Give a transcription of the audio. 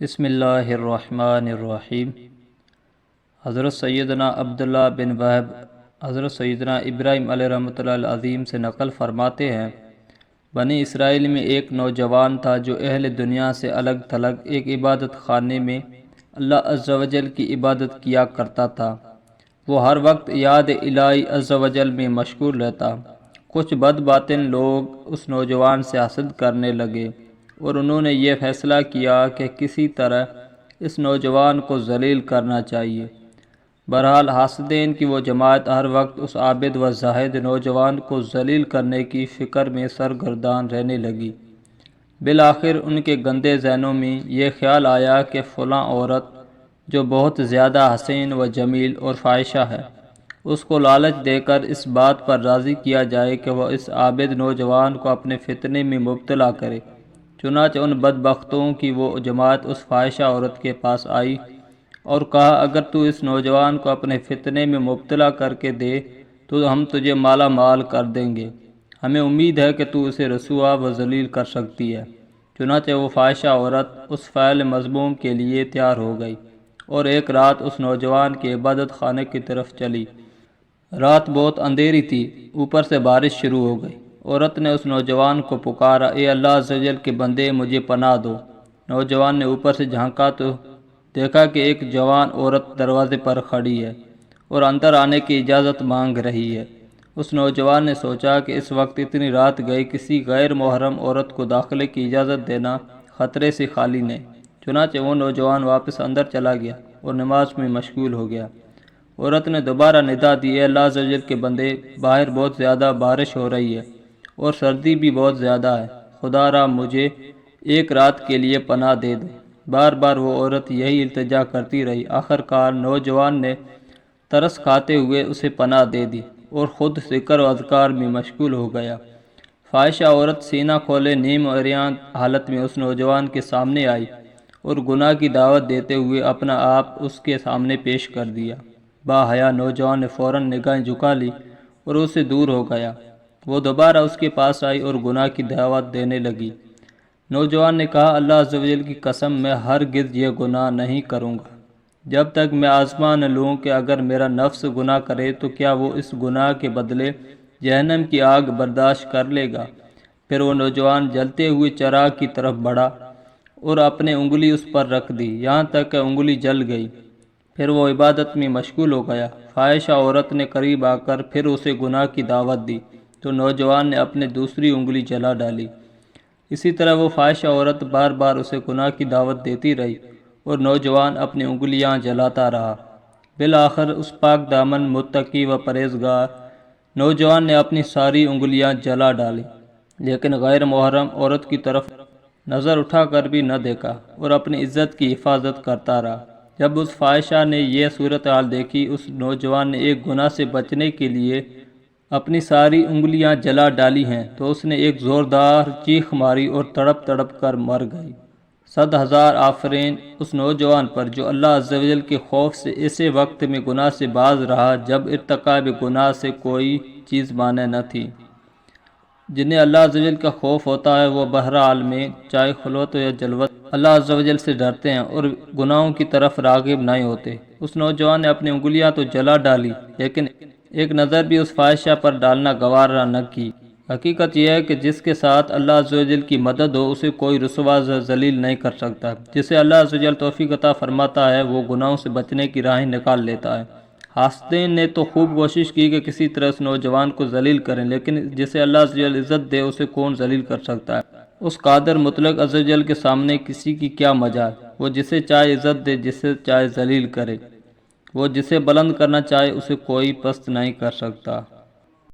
بسم اللہ الرحمن الرحیم۔ حضرت سیدنا عبداللہ بن وہب حضرت سیدنا ابراہیم علیہ رحمۃ اللہ العظیم سے نقل فرماتے ہیں، بنی اسرائیل میں ایک نوجوان تھا جو اہل دنیا سے الگ تھلگ ایک عبادت خانے میں اللہ عز و جل کی عبادت کیا کرتا تھا۔ وہ ہر وقت یاد الہی عز و جل میں مشغول رہتا۔ کچھ بد باطن لوگ اس نوجوان سے حسد کرنے لگے اور انہوں نے یہ فیصلہ کیا کہ کسی طرح اس نوجوان کو ذلیل کرنا چاہیے۔ بہرحال حاسدین کی وہ جماعت ہر وقت اس عابد و زاہد نوجوان کو ذلیل کرنے کی فکر میں سرگردان رہنے لگی۔ بالآخر ان کے گندے ذہنوں میں یہ خیال آیا کہ فلاں عورت جو بہت زیادہ حسین و جمیل اور فاحشہ ہے، اس کو لالچ دے کر اس بات پر راضی کیا جائے کہ وہ اس عابد نوجوان کو اپنے فتنے میں مبتلا کرے۔ چنانچہ ان بدبختوں کی وہ جماعت اس فاحشہ عورت کے پاس آئی اور کہا، اگر تو اس نوجوان کو اپنے فتنے میں مبتلا کر کے دے تو ہم تجھے مالا مال کر دیں گے۔ ہمیں امید ہے کہ تو اسے رسوا و ذلیل کر سکتی ہے۔ چنانچہ وہ فاحشہ عورت اس فعل مذموم کے لیے تیار ہو گئی اور ایک رات اس نوجوان کے عبادت خانے کی طرف چلی۔ رات بہت اندھیری تھی، اوپر سے بارش شروع ہو گئی۔ عورت نے اس نوجوان کو پکارا، اے اللہ عز و جل کے بندے، مجھے پناہ دو۔ نوجوان نے اوپر سے جھانکا تو دیکھا کہ ایک جوان عورت دروازے پر کھڑی ہے اور اندر آنے کی اجازت مانگ رہی ہے۔ اس نوجوان نے سوچا کہ اس وقت اتنی رات گئی، کسی غیر محرم عورت کو داخلے کی اجازت دینا خطرے سے خالی نہیں۔ چنانچہ وہ نوجوان واپس اندر چلا گیا اور نماز میں مشغول ہو گیا۔ عورت نے دوبارہ ندا دی، اے اللہ عز و جل کے بندے، باہر بہت زیادہ بارش ہو رہی ہے اور سردی بھی بہت زیادہ ہے، خدا را مجھے ایک رات کے لیے پناہ دے دو۔ بار بار وہ عورت یہی التجا کرتی رہی۔ آخر کار نوجوان نے ترس کھاتے ہوئے اسے پناہ دے دی اور خود ذکر و اذکار میں مشغول ہو گیا۔ فاحشہ عورت سینہ کھولے نیم عریان حالت میں اس نوجوان کے سامنے آئی اور گناہ کی دعوت دیتے ہوئے اپنا آپ اس کے سامنے پیش کر دیا۔ با حیا نوجوان نے فوراً نگاہیں جھکا لی اور اس سے دور ہو گیا۔ وہ دوبارہ اس کے پاس آئی اور گناہ کی دعوت دینے لگی۔ نوجوان نے کہا، اللہ عز و جل کی قسم، میں ہرگز یہ گناہ نہیں کروں گا جب تک میں آزما نہ لوں کہ اگر میرا نفس گناہ کرے تو کیا وہ اس گناہ کے بدلے جہنم کی آگ برداشت کر لے گا۔ پھر وہ نوجوان جلتے ہوئے چراغ کی طرف بڑھا اور اپنے انگلی اس پر رکھ دی، یہاں تک کہ انگلی جل گئی۔ پھر وہ عبادت میں مشغول ہو گیا۔ فاحشہ عورت نے قریب آ کر پھر اسے گناہ کی دعوت دی تو نوجوان نے اپنے دوسری انگلی جلا ڈالی۔ اسی طرح وہ فاحشہ عورت بار بار اسے گناہ کی دعوت دیتی رہی اور نوجوان اپنی انگلیاں جلاتا رہا۔ بالآخر اس پاک دامن متقی و پرہیزگار نوجوان نے اپنی ساری انگلیاں جلا ڈالیں، لیکن غیر محرم عورت کی طرف نظر اٹھا کر بھی نہ دیکھا اور اپنی عزت کی حفاظت کرتا رہا۔ جب اس فاحشہ نے یہ صورتحال دیکھی، اس نوجوان نے ایک گناہ سے بچنے کے لیے اپنی ساری انگلیاں جلا ڈالی ہیں تو اس نے ایک زوردار چیخ ماری اور تڑپ تڑپ کر مر گئی۔ 100,000 آفرین اس نوجوان پر جو اللہ عز و جل کے خوف سے ایسے وقت میں گناہ سے باز رہا جب ارتکاب گناہ سے کوئی چیز مانع نہ تھی۔ جنہیں اللہ عز و جل کا خوف ہوتا ہے وہ بہرحال میں چاہے خلوت ہو یا جلوت اللہ عز و جل سے ڈرتے ہیں اور گناہوں کی طرف راغب نہیں ہوتے۔ اس نوجوان نے اپنی انگلیاں تو جلا ڈالی لیکن ایک نظر بھی اس فاحشہ پر ڈالنا گوارا نہ کی۔ حقیقت یہ ہے کہ جس کے ساتھ اللہ عز و جل کی مدد ہو اسے کوئی رسوا ذلیل نہیں کر سکتا۔ جسے اللہ عز و جل توفیق عطا فرماتا ہے وہ گناہوں سے بچنے کی راہیں نکال لیتا ہے۔ حاسدین نے تو خوب کوشش کی کہ کسی طرح اس نوجوان کو ذلیل کریں، لیکن جسے اللہ عز و جل عزت دے اسے کون ذلیل کر سکتا ہے۔ اس قادر مطلق عز و جل کے سامنے کسی کی کیا مجال۔ وہ جسے چاہے عزت دے، جسے چاہے ذلیل کرے۔ وہ جسے بلند کرنا چاہے اسے کوئی پست نہیں کر سکتا۔